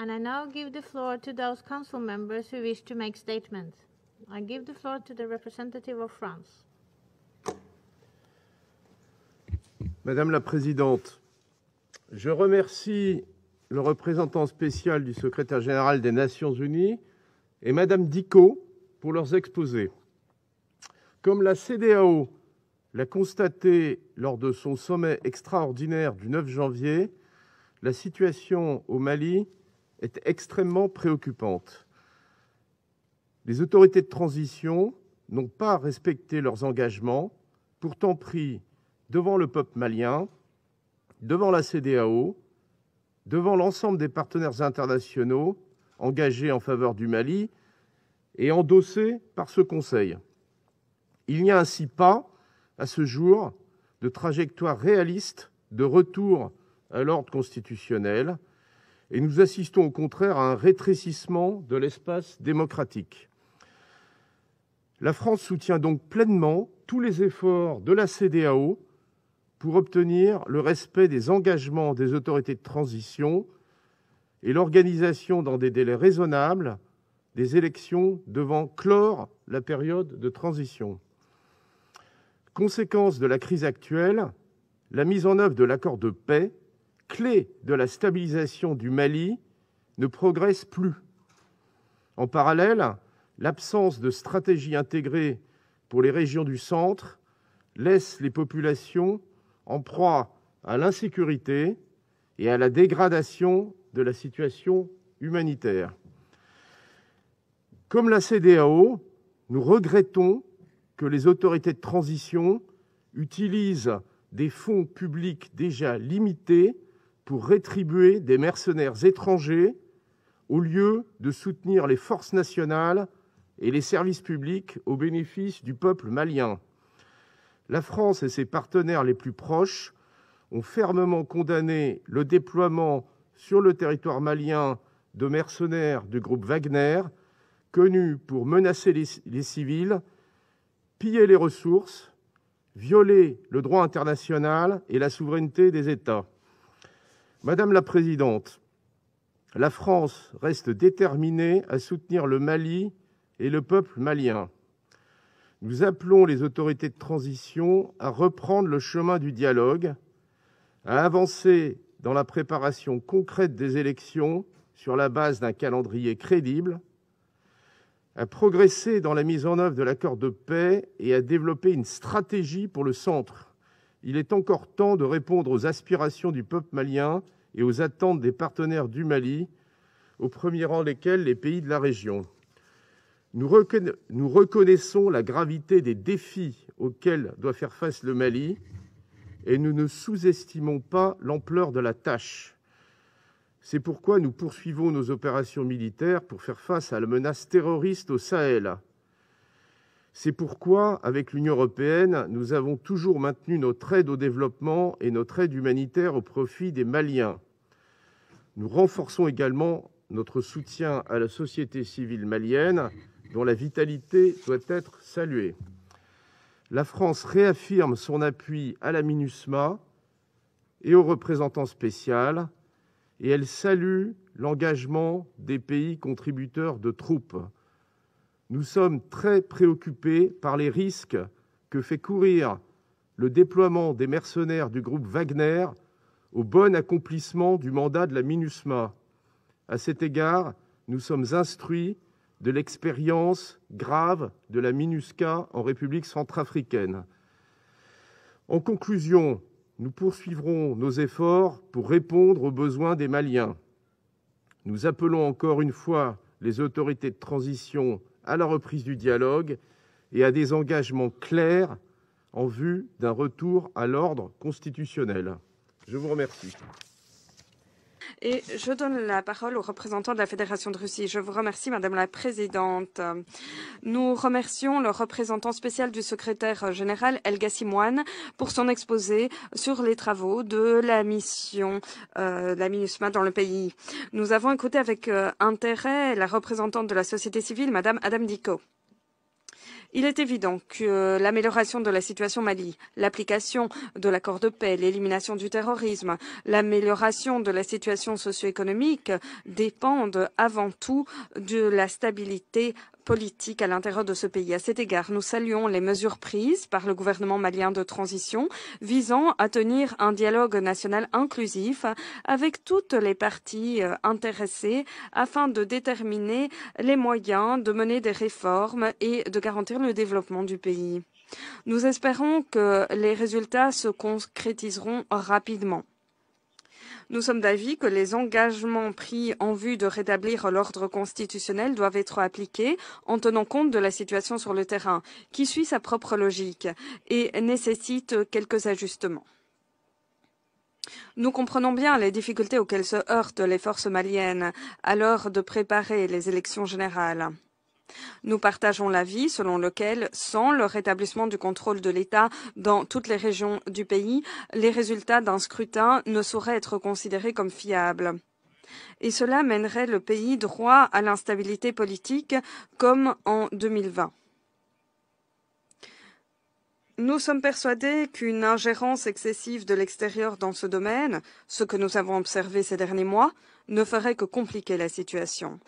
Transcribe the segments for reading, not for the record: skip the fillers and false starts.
And I now give the floor to those council members who wish to make statements. I give the floor to the representative of France. Madame la Présidente, je remercie le représentant spécial du secrétaire général des Nations Unies et Madame Dicot pour leurs exposés. Comme la CEDEAO l'a constaté lors de son sommet extraordinaire du 9 janvier, la situation au Mali est extrêmement préoccupante. Les autorités de transition n'ont pas respecté leurs engagements, pourtant pris devant le peuple malien, devant la CEDEAO, devant l'ensemble des partenaires internationaux engagés en faveur du Mali et endossés par ce Conseil. Il n'y a ainsi pas, à ce jour, de trajectoire réaliste de retour à l'ordre constitutionnel et nous assistons au contraire à un rétrécissement de l'espace démocratique. La France soutient donc pleinement tous les efforts de la CEDEAO pour obtenir le respect des engagements des autorités de transition et l'organisation dans des délais raisonnables des élections devant clore la période de transition. Conséquence de la crise actuelle, la mise en œuvre de l'accord de paix, clé de la stabilisation du Mali, ne progresse plus. En parallèle, l'absence de stratégie intégrée pour les régions du centre laisse les populations en proie à l'insécurité et à la dégradation de la situation humanitaire. Comme la CEDEAO, nous regrettons que les autorités de transition utilisent des fonds publics déjà limités pour rétribuer des mercenaires étrangers au lieu de soutenir les forces nationales et les services publics au bénéfice du peuple malien. La France et ses partenaires les plus proches ont fermement condamné le déploiement sur le territoire malien de mercenaires du groupe Wagner, connus pour menacer les civils, piller les ressources, violer le droit international et la souveraineté des États. Madame la Présidente, la France reste déterminée à soutenir le Mali et le peuple malien. Nous appelons les autorités de transition à reprendre le chemin du dialogue, à avancer dans la préparation concrète des élections sur la base d'un calendrier crédible, à progresser dans la mise en œuvre de l'accord de paix et à développer une stratégie pour le centre. Il est encore temps de répondre aux aspirations du peuple malien et aux attentes des partenaires du Mali, au premier rang desquels les pays de la région. Nous reconnaissons la gravité des défis auxquels doit faire face le Mali et nous ne sous-estimons pas l'ampleur de la tâche. C'est pourquoi nous poursuivons nos opérations militaires pour faire face à la menace terroriste au Sahel. C'est pourquoi, avec l'Union européenne, nous avons toujours maintenu notre aide au développement et notre aide humanitaire au profit des Maliens. Nous renforçons également notre soutien à la société civile malienne, dont la vitalité doit être saluée. La France réaffirme son appui à la MINUSMA et au représentant spécial, et elle salue l'engagement des pays contributeurs de troupes. Nous sommes très préoccupés par les risques que fait courir le déploiement des mercenaires du groupe Wagner au bon accomplissement du mandat de la MINUSMA. À cet égard, nous sommes instruits de l'expérience grave de la MINUSCA en République centrafricaine. En conclusion, nous poursuivrons nos efforts pour répondre aux besoins des Maliens. Nous appelons encore une fois les autorités de transition à la reprise du dialogue et à des engagements clairs en vue d'un retour à l'ordre constitutionnel. Je vous remercie. Et je donne la parole au représentant de la Fédération de Russie. Je vous remercie, Madame la Présidente. Nous remercions le représentant spécial du secrétaire général, Helga Simouane, pour son exposé sur les travaux de la mission la MINUSMA dans le pays. Nous avons écouté avec intérêt la représentante de la société civile, Madame Adam Dicot. Il est évident que l'amélioration de la situation au Mali, l'application de l'accord de paix, l'élimination du terrorisme, l'amélioration de la situation socio-économique dépendent avant tout de la stabilité politique à l'intérieur de ce pays. À cet égard, nous saluons les mesures prises par le gouvernement malien de transition visant à tenir un dialogue national inclusif avec toutes les parties intéressées afin de déterminer les moyens de mener des réformes et de garantir le développement du pays. Nous espérons que les résultats se concrétiseront rapidement. Nous sommes d'avis que les engagements pris en vue de rétablir l'ordre constitutionnel doivent être appliqués en tenant compte de la situation sur le terrain, qui suit sa propre logique et nécessite quelques ajustements. Nous comprenons bien les difficultés auxquelles se heurtent les forces maliennes à l'heure de préparer les élections générales. Nous partageons l'avis selon lequel, sans le rétablissement du contrôle de l'État dans toutes les régions du pays, les résultats d'un scrutin ne sauraient être considérés comme fiables. Et cela mènerait le pays droit à l'instabilité politique comme en 2020. Nous sommes persuadés qu'une ingérence excessive de l'extérieur dans ce domaine, ce que nous avons observé ces derniers mois, ne ferait que compliquer la situation.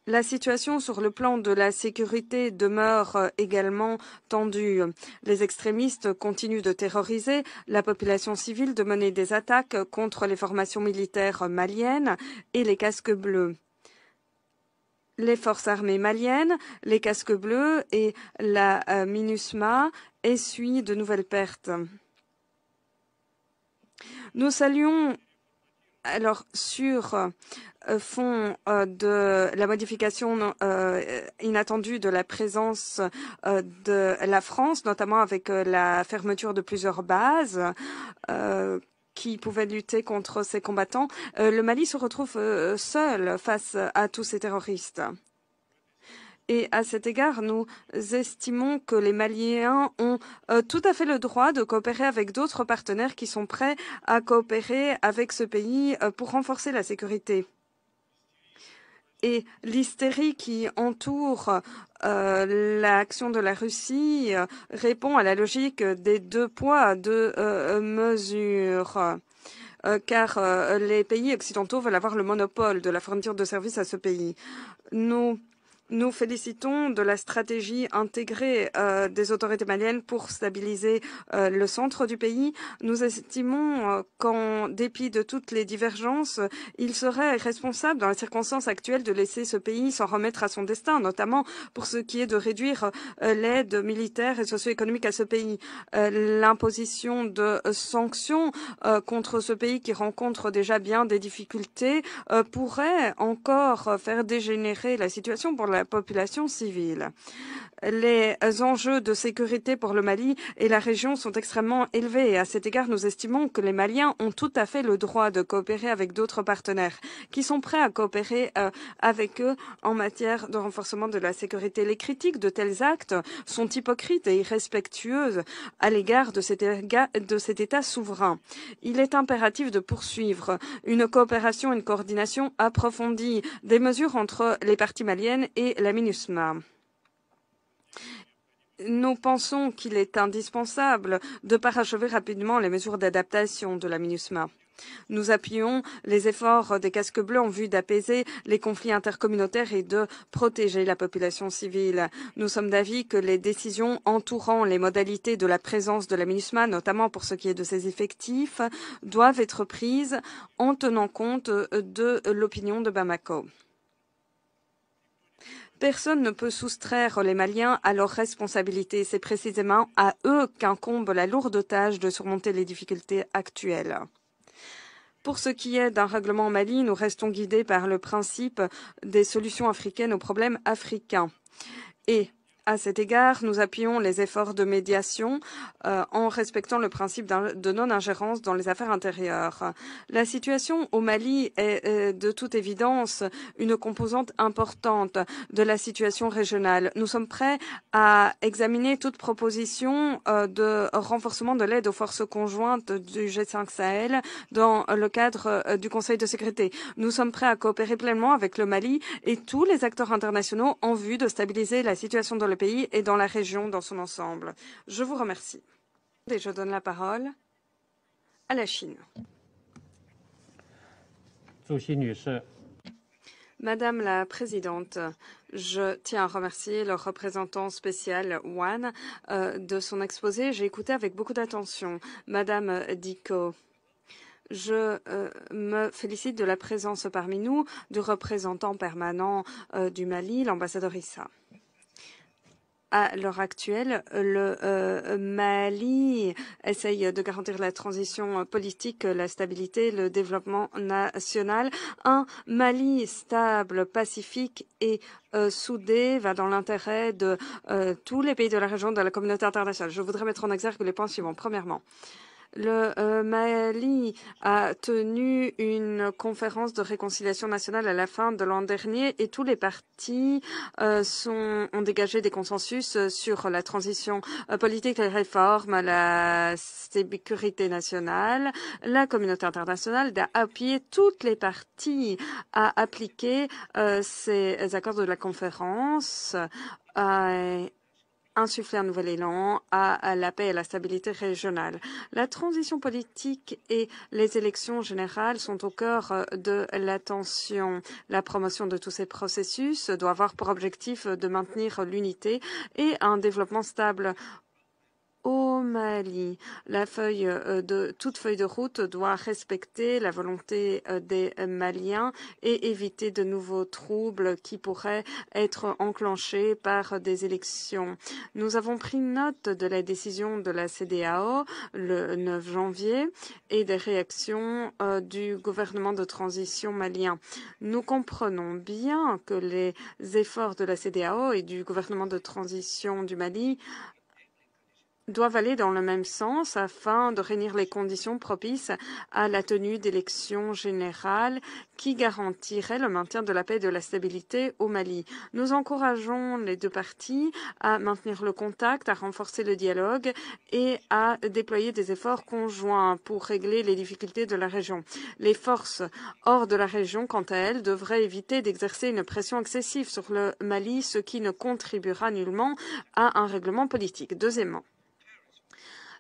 La situation sur le plan de la sécurité demeure également tendue. Les extrémistes continuent de terroriser la population civile, de mener des attaques contre les formations militaires maliennes et les casques bleus. Les forces armées maliennes, les casques bleus et la MINUSMA essuient de nouvelles pertes. Nous saluons alors sur fond de la modification inattendue de la présence de la France, notamment avec la fermeture de plusieurs bases qui pouvaient lutter contre ces combattants, le Mali se retrouve seul face à tous ces terroristes. Et à cet égard, nous estimons que les Maliens ont tout à fait le droit de coopérer avec d'autres partenaires qui sont prêts à coopérer avec ce pays pour renforcer la sécurité. Et l'hystérie qui entoure l'action de la Russie répond à la logique des deux poids, deux mesures. Car les pays occidentaux veulent avoir le monopole de la fourniture de services à ce pays. Nous félicitons de la stratégie intégrée des autorités maliennes pour stabiliser le centre du pays. Nous estimons qu'en dépit de toutes les divergences, il serait irresponsable dans les circonstances actuelles de laisser ce pays s'en remettre à son destin, notamment pour ce qui est de réduire l'aide militaire et socio-économique à ce pays. L'imposition de sanctions contre ce pays qui rencontre déjà bien des difficultés pourrait encore faire dégénérer la situation pour la population civile. Les enjeux de sécurité pour le Mali et la région sont extrêmement élevés et à cet égard, nous estimons que les Maliens ont tout à fait le droit de coopérer avec d'autres partenaires qui sont prêts à coopérer avec eux en matière de renforcement de la sécurité. Les critiques de tels actes sont hypocrites et irrespectueuses à l'égard de cet État souverain. Il est impératif de poursuivre une coopération et une coordination approfondie des mesures entre les parties maliennes et la MINUSMA. Nous pensons qu'il est indispensable de parachever rapidement les mesures d'adaptation de la MINUSMA. Nous appuyons les efforts des casques bleus en vue d'apaiser les conflits intercommunautaires et de protéger la population civile. Nous sommes d'avis que les décisions entourant les modalités de la présence de la MINUSMA, notamment pour ce qui est de ses effectifs, doivent être prises en tenant compte de l'opinion de Bamako. Personne ne peut soustraire les Maliens à leurs responsabilités. C'est précisément à eux qu'incombe la lourde tâche de surmonter les difficultés actuelles. Pour ce qui est d'un règlement au Mali, nous restons guidés par le principe des solutions africaines aux problèmes africains. Et à cet égard, nous appuyons les efforts de médiation en respectant le principe de non-ingérence dans les affaires intérieures. La situation au Mali est de toute évidence une composante importante de la situation régionale. Nous sommes prêts à examiner toute proposition de renforcement de l'aide aux forces conjointes du G5 Sahel dans le cadre du Conseil de sécurité. Nous sommes prêts à coopérer pleinement avec le Mali et tous les acteurs internationaux en vue de stabiliser la situation dans le le pays et dans la région dans son ensemble. Je vous remercie. Et je donne la parole à la Chine. Madame la Présidente, je tiens à remercier le représentant spécial Wan de son exposé. J'ai écouté avec beaucoup d'attention. Madame Dicko, je me félicite de la présence parmi nous du représentant permanent du Mali, l'ambassadeur Issa. À l'heure actuelle, le Mali essaye de garantir la transition politique, la stabilité, le développement national. Un Mali stable, pacifique et soudé va dans l'intérêt de tous les pays de la région, de la communauté internationale. Je voudrais mettre en exergue les points suivants. Premièrement, le Mali a tenu une conférence de réconciliation nationale à la fin de l'an dernier et tous les partis ont dégagé des consensus sur la transition politique, les réformes, la sécurité nationale. La communauté internationale a appuyé toutes les parties à appliquer ces accords de la conférence. Insuffler un nouvel élan à la paix et à la stabilité régionale. La transition politique et les élections générales sont au cœur de l'attention. La promotion de tous ces processus doit avoir pour objectif de maintenir l'unité et un développement stable au Mali. Toute feuille de route doit respecter la volonté des Maliens et éviter de nouveaux troubles qui pourraient être enclenchés par des élections. Nous avons pris note de la décision de la CEDEAO le 9 janvier et des réactions du gouvernement de transition malien. Nous comprenons bien que les efforts de la CEDEAO et du gouvernement de transition du Mali doivent aller dans le même sens afin de réunir les conditions propices à la tenue d'élections générales qui garantiraient le maintien de la paix et de la stabilité au Mali. Nous encourageons les deux parties à maintenir le contact, à renforcer le dialogue et à déployer des efforts conjoints pour régler les difficultés de la région. Les forces hors de la région, quant à elles, devraient éviter d'exercer une pression excessive sur le Mali, ce qui ne contribuera nullement à un règlement politique. Deuxièmement,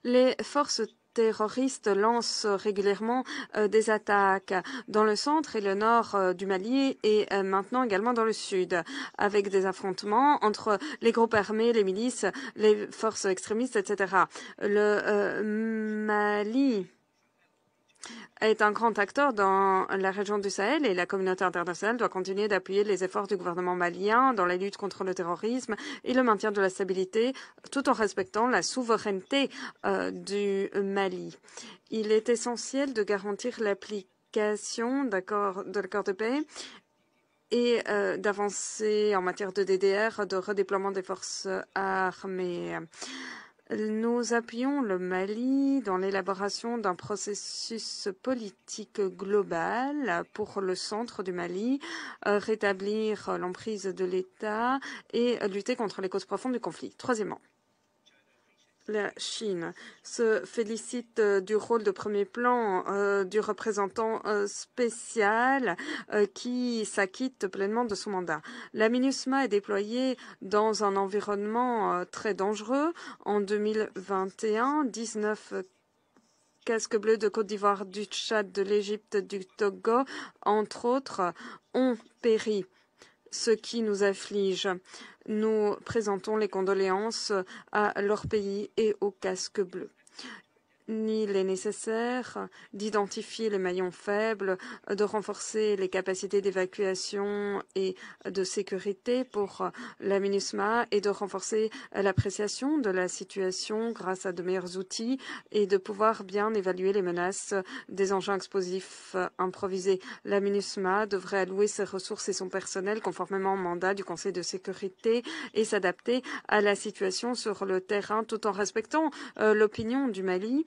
les forces terroristes lancent régulièrement des attaques dans le centre et le nord du Mali et maintenant également dans le sud, avec des affrontements entre les groupes armés, les milices, les forces extrémistes, etc. Le Mali est un grand acteur dans la région du Sahel et la communauté internationale doit continuer d'appuyer les efforts du gouvernement malien dans la lutte contre le terrorisme et le maintien de la stabilité tout en respectant la souveraineté du Mali. Il est essentiel de garantir l'application de l'accord de paix et d'avancer en matière de DDR, de redéploiement des forces armées. Nous appuyons le Mali dans l'élaboration d'un processus politique global pour le centre du Mali, rétablir l'emprise de l'État et lutter contre les causes profondes du conflit. Troisièmement, la Chine se félicite du rôle de premier plan du représentant spécial qui s'acquitte pleinement de son mandat. La MINUSMA est déployée dans un environnement très dangereux. En 2021, 19 casques bleus de Côte d'Ivoire, du Tchad, de l'Égypte, du Togo, entre autres, ont péri, ce qui nous afflige. Nous présentons les condoléances à leur pays et aux casques bleus. Il est nécessaire d'identifier les maillons faibles, de renforcer les capacités d'évacuation et de sécurité pour la MINUSMA et de renforcer l'appréciation de la situation grâce à de meilleurs outils et de pouvoir bien évaluer les menaces des engins explosifs improvisés. La MINUSMA devrait allouer ses ressources et son personnel conformément au mandat du Conseil de sécurité et s'adapter à la situation sur le terrain tout en respectant l'opinion du Mali.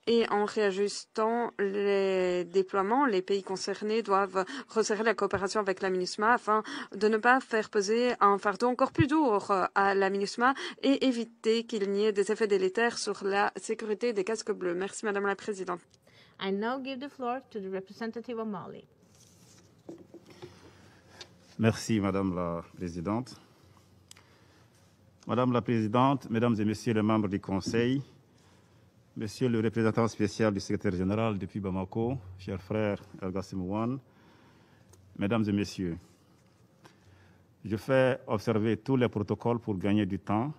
Et en réajustant les déploiements, les pays concernés doivent resserrer la coopération avec la MINUSMA afin de ne pas faire peser un fardeau encore plus lourd à la MINUSMA et éviter qu'il n'y ait des effets délétères sur la sécurité des casques bleus. Merci, Madame la Présidente. I now give the floor to the representative of Mali. Merci, Madame la Présidente. Madame la Présidente, Mesdames et Messieurs les membres du Conseil, Monsieur le représentant spécial du secrétaire général depuis Bamako, cher frère El Gassimouane, Mesdames et Messieurs, je fais observer tous les protocoles pour gagner du temps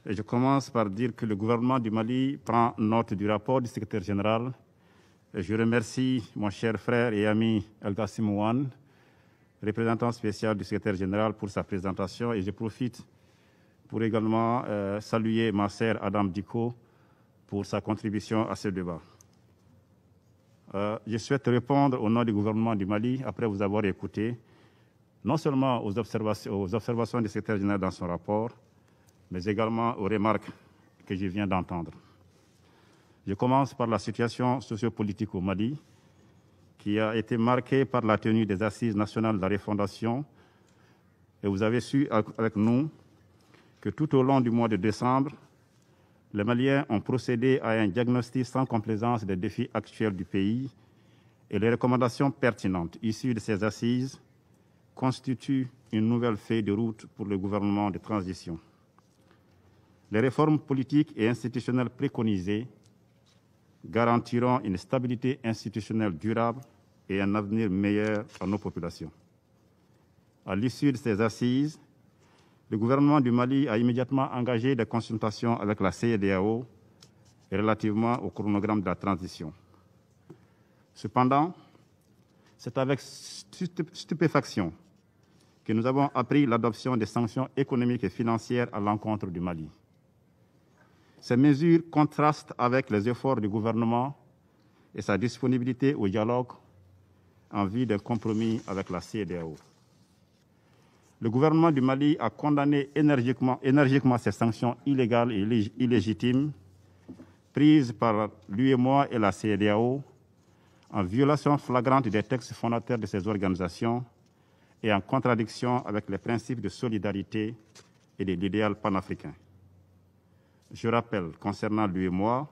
et je commence par dire que le gouvernement du Mali prend note du rapport du secrétaire général et je remercie mon cher frère et ami El Gassimouane, représentant spécial du secrétaire général, pour sa présentation et je profite pour également saluer ma sœur Adam Diko pour sa contribution à ce débat. Je souhaite répondre au nom du gouvernement du Mali, après vous avoir écouté, non seulement aux observations du secrétaire général dans son rapport, mais également aux remarques que je viens d'entendre. Je commence par la situation sociopolitique au Mali, qui a été marquée par la tenue des Assises nationales de la refondation. Et vous avez su avec nous que tout au long du mois de décembre, les Maliens ont procédé à un diagnostic sans complaisance des défis actuels du pays et les recommandations pertinentes issues de ces assises constituent une nouvelle feuille de route pour le gouvernement de transition. Les réformes politiques et institutionnelles préconisées garantiront une stabilité institutionnelle durable et un avenir meilleur à nos populations. À l'issue de ces assises, le gouvernement du Mali a immédiatement engagé des consultations avec la CEDEAO relativement au chronogramme de la transition. Cependant, c'est avec stupéfaction que nous avons appris l'adoption des sanctions économiques et financières à l'encontre du Mali. Ces mesures contrastent avec les efforts du gouvernement et sa disponibilité au dialogue en vue d'un compromis avec la CEDEAO. Le gouvernement du Mali a condamné énergiquement ces sanctions illégales et illégitimes prises par l'UEMOA et la CEDEAO en violation flagrante des textes fondateurs de ces organisations et en contradiction avec les principes de solidarité et de l'idéal panafricain. Je rappelle, concernant l'UEMOA,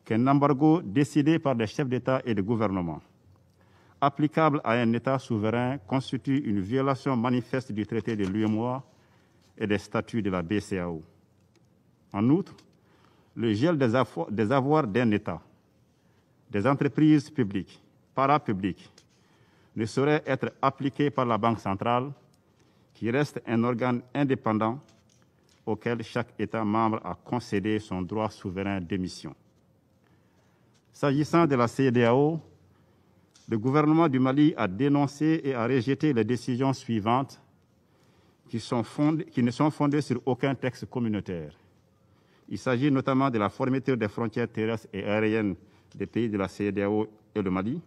qu'un embargo décidé par les chefs d'État et de gouvernement applicable à un État souverain constitue une violation manifeste du traité de l'UEMOA et des statuts de la BCEAO. En outre, le gel des avoirs d'un État, des entreprises publiques, parapubliques, ne saurait être appliqué par la Banque centrale, qui reste un organe indépendant auquel chaque État membre a concédé son droit souverain d'émission. S'agissant de la CEDEAO, le gouvernement du Mali a dénoncé et a rejeté les décisions suivantes qui ne sont fondées sur aucun texte communautaire. Il s'agit notamment de la fermeture des frontières terrestres et aériennes des pays de la CEDEAO et le Mali,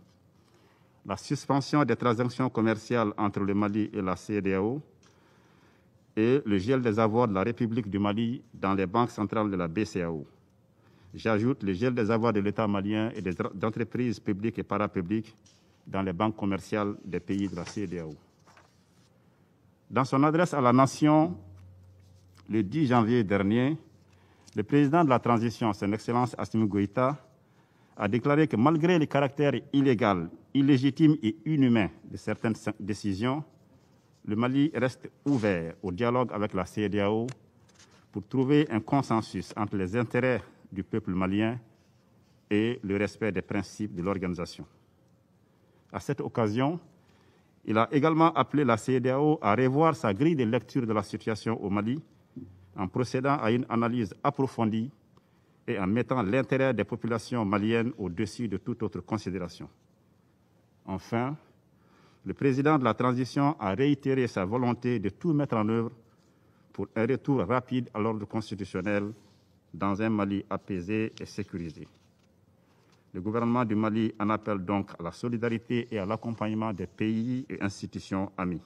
la suspension des transactions commerciales entre le Mali et la CEDEAO et le gel des avoirs de la République du Mali dans les banques centrales de la BCEAO. J'ajoute le gel des avoirs de l'État malien et des entreprises publiques et parapubliques dans les banques commerciales des pays de la CEDEAO. Dans son adresse à la nation, le 10 janvier dernier, le président de la transition, son Excellence Assimi Goïta, a déclaré que malgré le caractère illégal, illégitime et inhumain de certaines décisions, le Mali reste ouvert au dialogue avec la CEDEAO pour trouver un consensus entre les intérêts du peuple malien et le respect des principes de l'organisation. À cette occasion, il a également appelé la CEDEAO à revoir sa grille de lecture de la situation au Mali en procédant à une analyse approfondie et en mettant l'intérêt des populations maliennes au-dessus de toute autre considération. Enfin, le président de la transition a réitéré sa volonté de tout mettre en œuvre pour un retour rapide à l'ordre constitutionnel dans un Mali apaisé et sécurisé. Le gouvernement du Mali en appelle donc à la solidarité et à l'accompagnement des pays et institutions amis.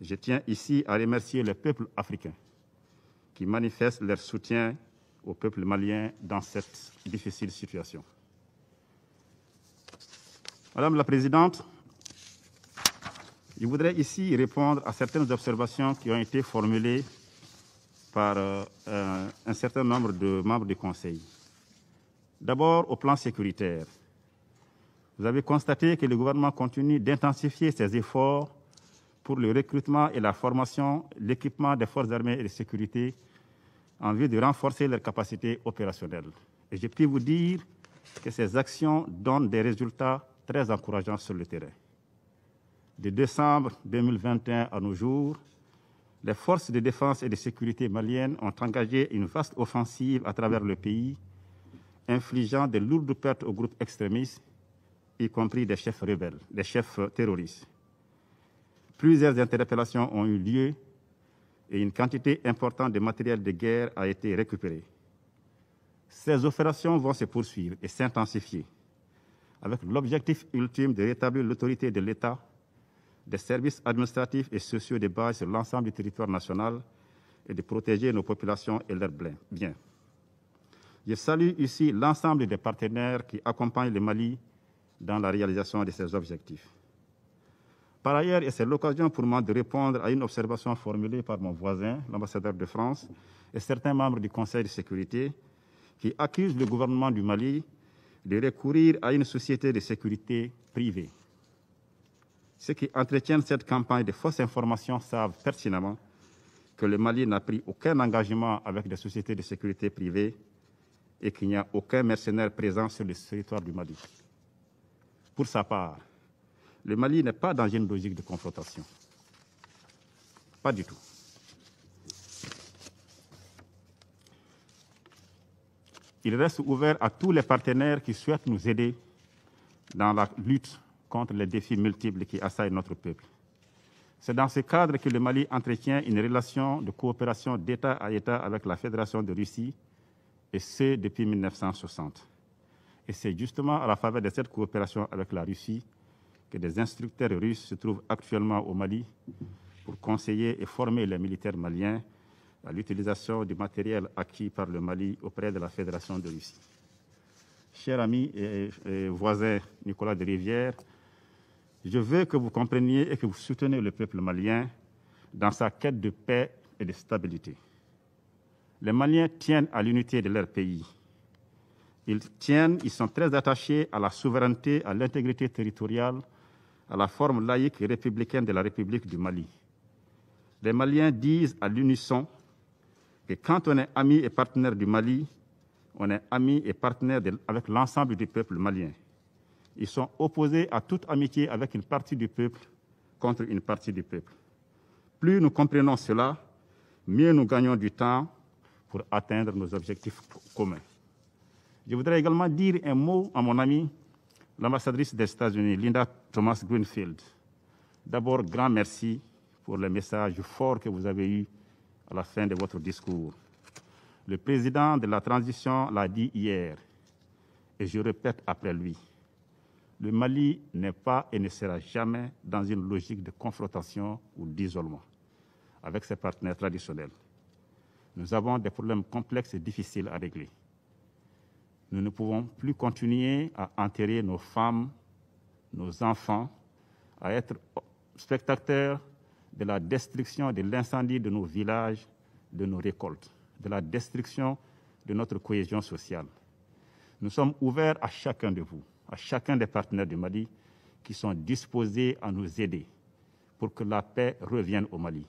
Je tiens ici à remercier les peuples africains qui manifestent leur soutien au peuple malien dans cette difficile situation. Madame la Présidente, je voudrais ici répondre à certaines observations qui ont été formulées par un certain nombre de membres du Conseil. D'abord, au plan sécuritaire, vous avez constaté que le gouvernement continue d'intensifier ses efforts pour le recrutement et la formation, l'équipement des forces armées et de sécurité en vue de renforcer leurs capacités opérationnelles. Et je puis vous dire que ces actions donnent des résultats très encourageants sur le terrain. De décembre 2021 à nos jours, les forces de défense et de sécurité maliennes ont engagé une vaste offensive à travers le pays, infligeant de lourdes pertes aux groupes extrémistes, y compris des chefs rebelles, des chefs terroristes. Plusieurs interpellations ont eu lieu et une quantité importante de matériel de guerre a été récupérée. Ces opérations vont se poursuivre et s'intensifier, avec l'objectif ultime de rétablir l'autorité de l'État, des services administratifs et sociaux de base sur l'ensemble du territoire national et de protéger nos populations et leurs biens. Je salue ici l'ensemble des partenaires qui accompagnent le Mali dans la réalisation de ces objectifs. Par ailleurs, et c'est l'occasion pour moi de répondre à une observation formulée par mon voisin, l'ambassadeur de France, et certains membres du Conseil de sécurité, qui accusent le gouvernement du Mali de recourir à une société de sécurité privée. Ceux qui entretiennent cette campagne de fausses informations savent pertinemment que le Mali n'a pris aucun engagement avec des sociétés de sécurité privées et qu'il n'y a aucun mercenaire présent sur le territoire du Mali. Pour sa part, le Mali n'est pas dans une logique de confrontation. Pas du tout. Il reste ouvert à tous les partenaires qui souhaitent nous aider dans la lutte contre les défis multiples qui assaillent notre peuple. C'est dans ce cadre que le Mali entretient une relation de coopération d'État à État avec la Fédération de Russie, et ce depuis 1960. Et c'est justement à la faveur de cette coopération avec la Russie que des instructeurs russes se trouvent actuellement au Mali pour conseiller et former les militaires maliens à l'utilisation du matériel acquis par le Mali auprès de la Fédération de Russie. Cher ami et voisin Nicolas de Rivière, je veux que vous compreniez et que vous souteniez le peuple malien dans sa quête de paix et de stabilité. Les Maliens tiennent à l'unité de leur pays. Ils sont très attachés à la souveraineté, à l'intégrité territoriale, à la forme laïque et républicaine de la République du Mali. Les Maliens disent à l'unisson que quand on est ami et partenaire du Mali, on est ami et partenaire avec l'ensemble du peuple malien. Ils sont opposés à toute amitié avec une partie du peuple contre une partie du peuple. Plus nous comprenons cela, mieux nous gagnons du temps pour atteindre nos objectifs communs. Je voudrais également dire un mot à mon amie, l'ambassadrice des États-Unis, Linda Thomas-Greenfield. D'abord, grand merci pour le message fort que vous avez eu à la fin de votre discours. Le président de la transition l'a dit hier, et je répète après lui. Le Mali n'est pas et ne sera jamais dans une logique de confrontation ou d'isolement avec ses partenaires traditionnels. Nous avons des problèmes complexes et difficiles à régler. Nous ne pouvons plus continuer à enterrer nos femmes, nos enfants, à être spectateurs de la destruction, de l'incendie de nos villages, de nos récoltes, de la destruction de notre cohésion sociale. Nous sommes ouverts à chacun de vous, à chacun des partenaires du Mali qui sont disposés à nous aider pour que la paix revienne au Mali,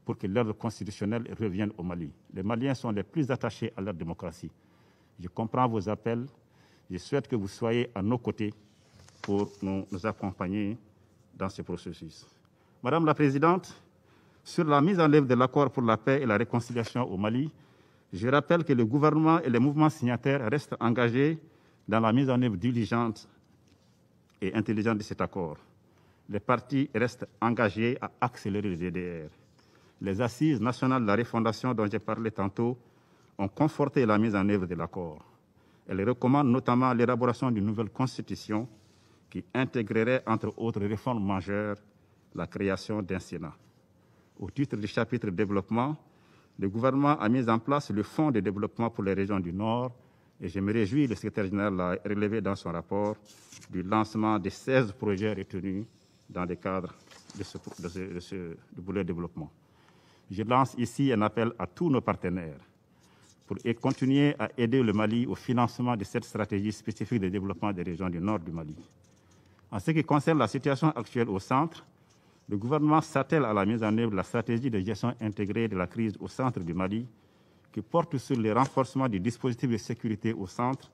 pour que l'ordre constitutionnel revienne au Mali. Les Maliens sont les plus attachés à leur démocratie. Je comprends vos appels. Je souhaite que vous soyez à nos côtés pour nous accompagner dans ce processus. Madame la Présidente, sur la mise en œuvre de l'accord pour la paix et la réconciliation au Mali, je rappelle que le gouvernement et les mouvements signataires restent engagés dans la mise en œuvre diligente et intelligente de cet accord. Les partis restent engagés à accélérer le DDR. Les assises nationales de la refondation dont j'ai parlé tantôt ont conforté la mise en œuvre de l'accord. Elles recommandent notamment l'élaboration d'une nouvelle constitution qui intégrerait, entre autres réformes majeures, la création d'un Sénat. Au titre du chapitre développement, le gouvernement a mis en place le Fonds de développement pour les régions du Nord et je me réjouis, le secrétaire général l'a relevé dans son rapport, du lancement de 16 projets retenus dans le cadre du volet développement. Je lance ici un appel à tous nos partenaires pour continuer à aider le Mali au financement de cette stratégie spécifique de développement des régions du nord du Mali. En ce qui concerne la situation actuelle au centre, le gouvernement s'attelle à la mise en œuvre de la stratégie de gestion intégrée de la crise au centre du Mali, qui porte sur le renforcement du dispositif de sécurité au centre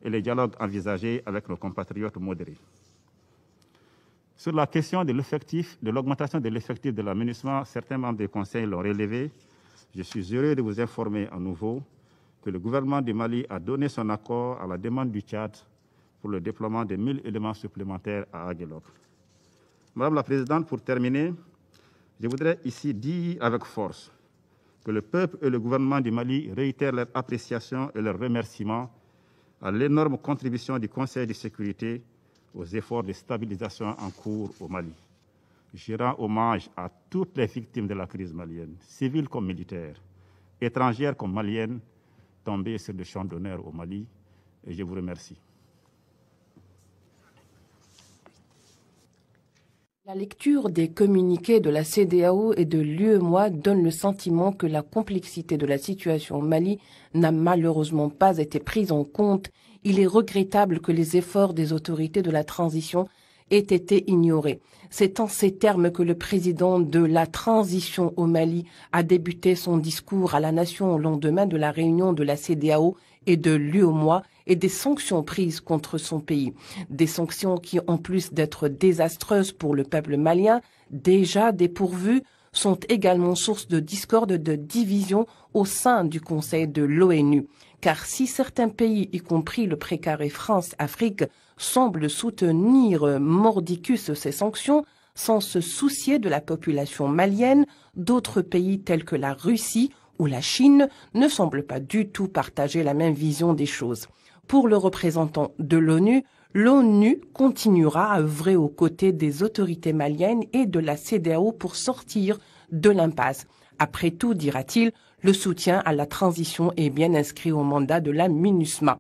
et les dialogues envisagés avec nos compatriotes modérés. Sur la question de l'augmentation de l'effectif de l'aménagement, certains membres du Conseil l'ont relevé. Je suis heureux de vous informer à nouveau que le gouvernement du Mali a donné son accord à la demande du Tchad pour le déploiement de 1000 éléments supplémentaires à Aguelok. Madame la Présidente, pour terminer, je voudrais ici dire avec force que le peuple et le gouvernement du Mali réitèrent leur appréciation et leur remerciement à l'énorme contribution du Conseil de sécurité aux efforts de stabilisation en cours au Mali. Je rends hommage à toutes les victimes de la crise malienne, civiles comme militaires, étrangères comme maliennes, tombées sur le champ d'honneur au Mali, et je vous remercie. La lecture des communiqués de la CEDEAO et de l'UEMOA donne le sentiment que la complexité de la situation au Mali n'a malheureusement pas été prise en compte. Il est regrettable que les efforts des autorités de la transition aient été ignorés. C'est en ces termes que le président de la transition au Mali a débuté son discours à la nation au lendemain de la réunion de la CEDEAO et de l'UEMOA et des sanctions prises contre son pays. Des sanctions qui, en plus d'être désastreuses pour le peuple malien, déjà dépourvues, sont également source de discorde, de division au sein du Conseil de l'ONU. Car si certains pays, y compris le précaré France-Afrique, semblent soutenir mordicus ces sanctions, sans se soucier de la population malienne, d'autres pays tels que la Russie ou la Chine ne semblent pas du tout partager la même vision des choses. Pour le représentant de l'ONU, l'ONU continuera à œuvrer aux côtés des autorités maliennes et de la CEDEAO pour sortir de l'impasse. Après tout, dira-t-il, le soutien à la transition est bien inscrit au mandat de la MINUSMA.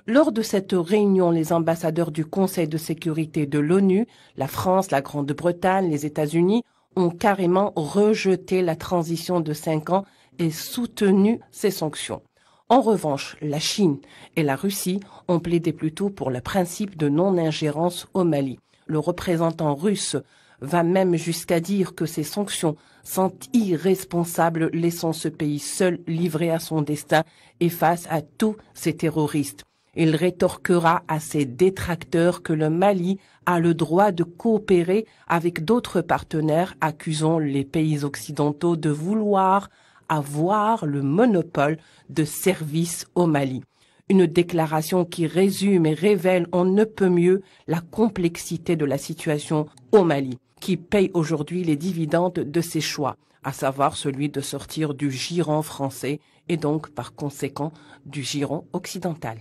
Lors de cette réunion, les ambassadeurs du Conseil de sécurité de l'ONU, la France, la Grande-Bretagne, les États-Unis, ont carrément rejeté la transition de 5 ans et soutenu ces sanctions. En revanche, la Chine et la Russie ont plaidé plutôt pour le principe de non-ingérence au Mali. Le représentant russe va même jusqu'à dire que ces sanctions sont irresponsables, laissant ce pays seul livré à son destin et face à tous ces terroristes. Il rétorquera à ses détracteurs que le Mali a le droit de coopérer avec d'autres partenaires, accusant les pays occidentaux de vouloir avoir le monopole de services au Mali. Une déclaration qui résume et révèle on ne peut mieux la complexité de la situation au Mali, qui paye aujourd'hui les dividendes de ses choix, à savoir celui de sortir du giron français et donc par conséquent du giron occidental.